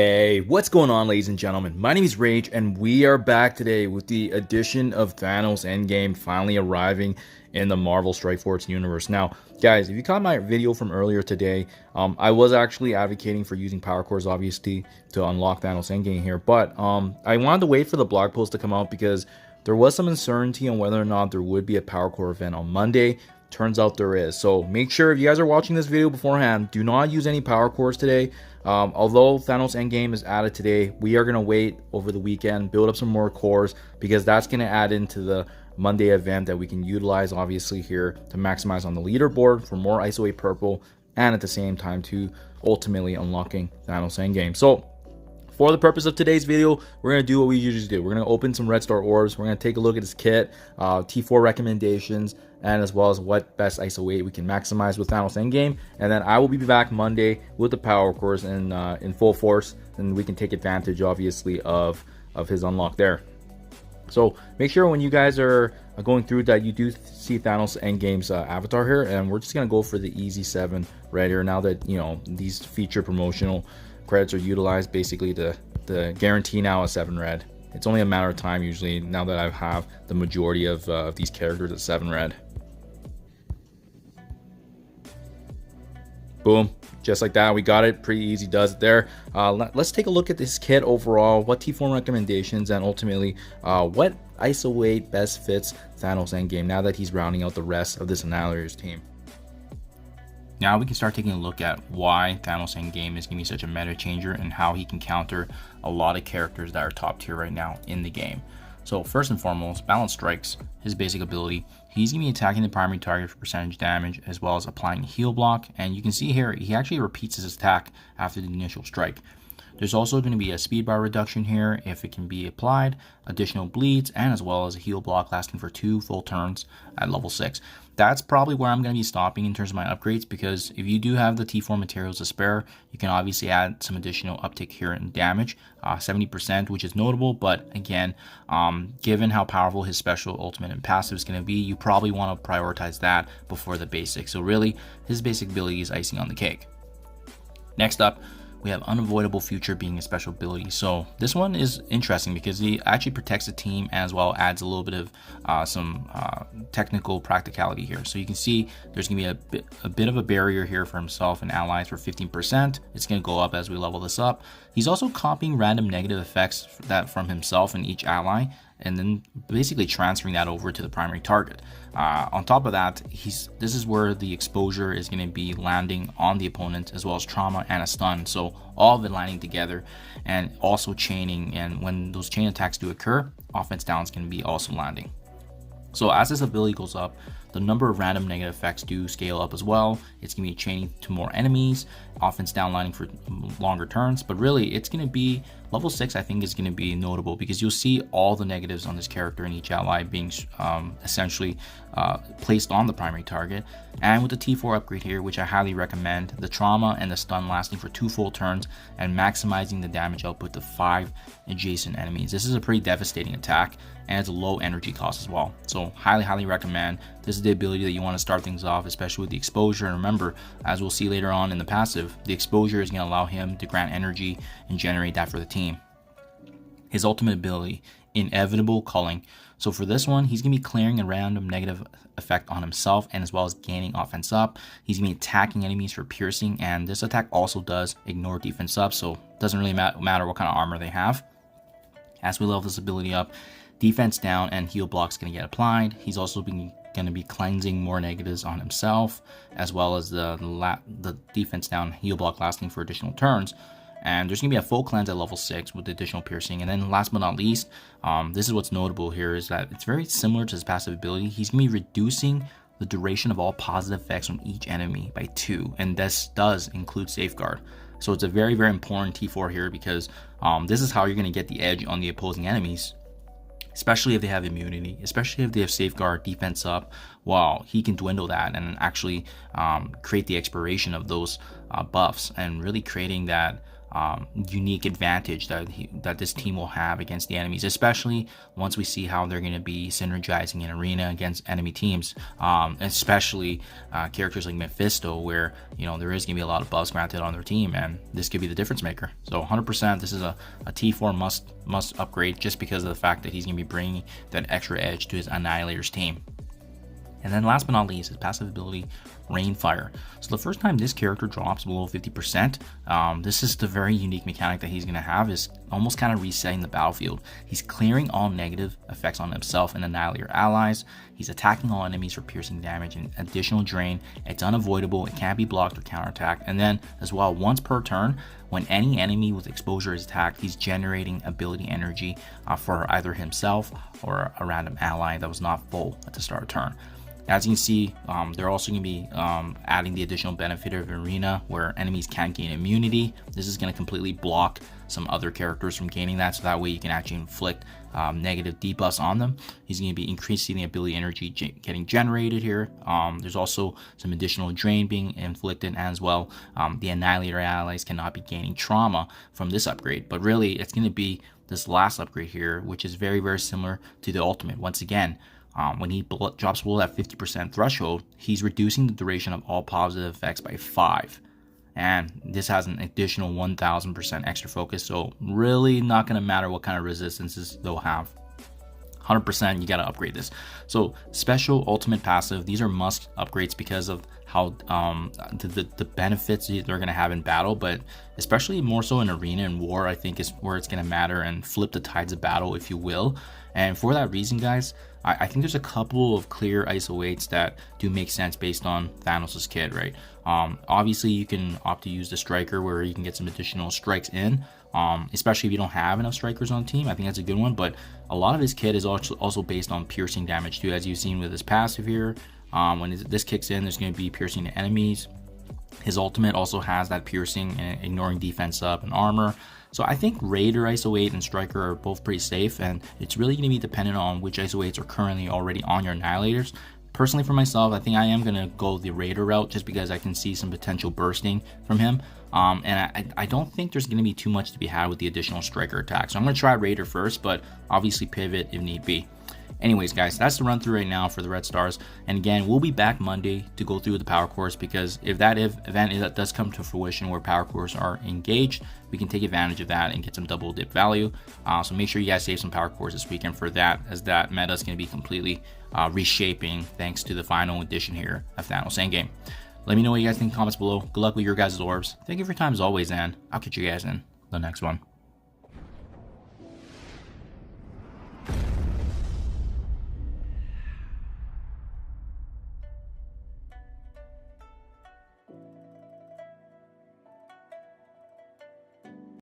Hey, what's going on, ladies and gentlemen? My name is Rage, and we are back today with the addition of Thanos Endgame finally arriving in the Marvel Strike Force universe. Now, guys, if you caught my video from earlier today, I was actually advocating for using power cores, obviously, to unlock Thanos Endgame here, but I wanted to wait for the blog post to come out because there was some uncertainty on whether or not there would be a power core event on Monday. Turns out there is. So make sure if you guys are watching this video beforehand, do not use any power cores today. Although Thanos Endgame is added today, we are going to wait over the weekend, build up some more cores, because that's going to add into the Monday event that we can utilize obviously here to maximize on the leaderboard for more ISO-8 purple, and at the same time to ultimately unlocking Thanos Endgame. So for the purpose of today's video, we're going to do what we usually do. We're going to open some red star orbs. We're going to take a look at this kit, T4 recommendations, and as well as what best ISO-8 we can maximize with Thanos Endgame. And then I will be back Monday with the power cores in full force, and we can take advantage, obviously, of his unlock there. So make sure when you guys are going through that you do see Thanos Endgame's avatar here, and we're just going to go for the easy 7 right here now that, you know, these feature promotional credits are utilized basically to guarantee now a 7 red. It's only a matter of time usually now that I have the majority of these characters at 7 red. Boom, just like that, we got it. Pretty easy does it there. Let's take a look at this kit overall, what T4 recommendations, and ultimately what ISO-8 best fits Thanos Endgame now that he's rounding out the rest of this Annihilator's team. Now we can start taking a look at why Thanos Endgame is going to be such a meta changer and how he can counter a lot of characters that are top tier right now in the game. So first and foremost, Balanced Strikes, his basic ability, he's going to be attacking the primary target for percentage damage as well as applying a heal block, and you can see here he actually repeats his attack after the initial strike. There's also going to be a speed bar reduction here if it can be applied, additional bleeds, and as well as a heal block lasting for 2 full turns at level 6. That's probably where I'm going to be stopping in terms of my upgrades, because if you do have the T4 materials to spare, you can obviously add some additional uptick here in damage, 70%, which is notable, but again, given how powerful his special, ultimate, and passive is going to be, you probably want to prioritize that before the basic. So really, his basic ability is icing on the cake. Next up, we have Unavoidable Future being a special ability. So this one is interesting because he actually protects the team as well adds a little bit of some technical practicality here. So you can see there's going to be a bit of a barrier here for himself and allies for 15%. It's going to go up as we level this up. He's also copying random negative effects that from himself and each ally, and then basically transferring that over to the primary target. On top of that, this is where the exposure is going to be landing on the opponent, as well as trauma and a stun. So all of it landing together and also chaining, and when those chain attacks do occur, offense down is going to be also landing. So as this ability goes up, the number of random negative effects do scale up as well. It's going to be chaining to more enemies, offense downlining for longer turns, but really it's going to be level 6. I think is going to be notable because you'll see all the negatives on this character and each ally being essentially placed on the primary target. And with the T4 upgrade here, which I highly recommend, the trauma and the stun lasting for 2 full turns and maximizing the damage output to 5 adjacent enemies. This is a pretty devastating attack and it's a low energy cost as well. So highly recommend. This is the ability that you want to start things off, especially with the exposure. And remember, as we'll see later on in the passive, the exposure is going to allow him to grant energy and generate that for the team. His ultimate ability, Inevitable Culling. So for this one, he's going to be clearing a random negative effect on himself and as well as gaining offense up. He's going to be attacking enemies for piercing, and this attack also does ignore defense up, so it doesn't really matter what kind of armor they have. As we level this ability up, defense down and heal block's going to get applied. He's also going to be cleansing more negatives on himself, as well as the defense down heal block lasting for additional turns. And there's going to be a full cleanse at level 6 with additional piercing. And then last but not least, this is what's notable here, is that it's very similar to his passive ability. He's going to be reducing the duration of all positive effects from each enemy by 2. And this does include Safeguard. So it's a very important T4 here, because this is how you're going to get the edge on the opposing enemies, especially if they have immunity, especially if they have Safeguard, defense up. Well, he can dwindle that and actually create the expiration of those buffs and really creating that unique advantage that this team will have against the enemies, especially once we see how they're going to be synergizing in arena against enemy teams, especially characters like Mephisto, where there is going to be a lot of buffs granted on their team, and this could be the difference maker. So 100% this is a T4 must upgrade, just because of the fact that he's going to be bringing that extra edge to his Annihilator's team. And then last but not least, his passive ability, Rainfire. So the first time this character drops below 50%, this is the very unique mechanic that he's going to have, is almost kind of resetting the battlefield. He's clearing all negative effects on himself and Annihilator allies. He's attacking all enemies for piercing damage and additional drain. It's unavoidable, it can't be blocked or counterattacked. And then as well, once per turn, when any enemy with exposure is attacked, he's generating ability energy for either himself or a random ally that was not full at the start of turn. As you can see, they're also going to be adding the additional benefit of Arena, where enemies can't gain immunity. This is going to completely block some other characters from gaining that, so that way you can actually inflict negative debuffs on them. He's going to be increasing the ability energy getting generated here. There's also some additional drain being inflicted as well. The Annihilator allies cannot be gaining trauma from this upgrade, but really it's going to be this last upgrade here, which is very, very similar to the ultimate. Once again, when he drops below that 50% threshold, he's reducing the duration of all positive effects by 5. And this has an additional 1000% extra focus, so really not going to matter what kind of resistances they'll have. 100% you got to upgrade this. So special, ultimate, passive, these are must upgrades because of how the benefits they're going to have in battle, but especially more so in arena and war, I think is where it's going to matter and flip the tides of battle, if you will. And for that reason, guys, I think there's a couple of clear ISO-8s that do make sense based on Thanos' kit, right? Obviously, you can opt to use the striker, where you can get some additional strikes in, especially if you don't have enough strikers on the team. I think that's a good one, but a lot of his kit is also based on piercing damage too, as you've seen with his passive here. When this kicks in, there's going to be piercing to enemies. His ultimate also has that piercing and ignoring defense up and armor. So I think Raider ISO-8 and Striker are both pretty safe, and it's really going to be dependent on which ISO-8s are currently already on your Annihilators. Personally, for myself, I think I am going to go the Raider route, just because I can see some potential bursting from him. And I don't think there's going to be too much to be had with the additional Striker attack. So I'm going to try Raider first, but obviously pivot if need be. Anyways, guys, that's the run through right now for the Red Stars. And again, we'll be back Monday to go through the power cores, because if that event does come to fruition where power cores are engaged, we can take advantage of that and get some double dip value. So make sure you guys save some power cores this weekend for that, as that meta is going to be completely reshaping thanks to the final edition here of Thanos Endgame. Let me know what you guys think in the comments below. Good luck with your guys' orbs. Thank you for your time as always, and I'll catch you guys in the next one.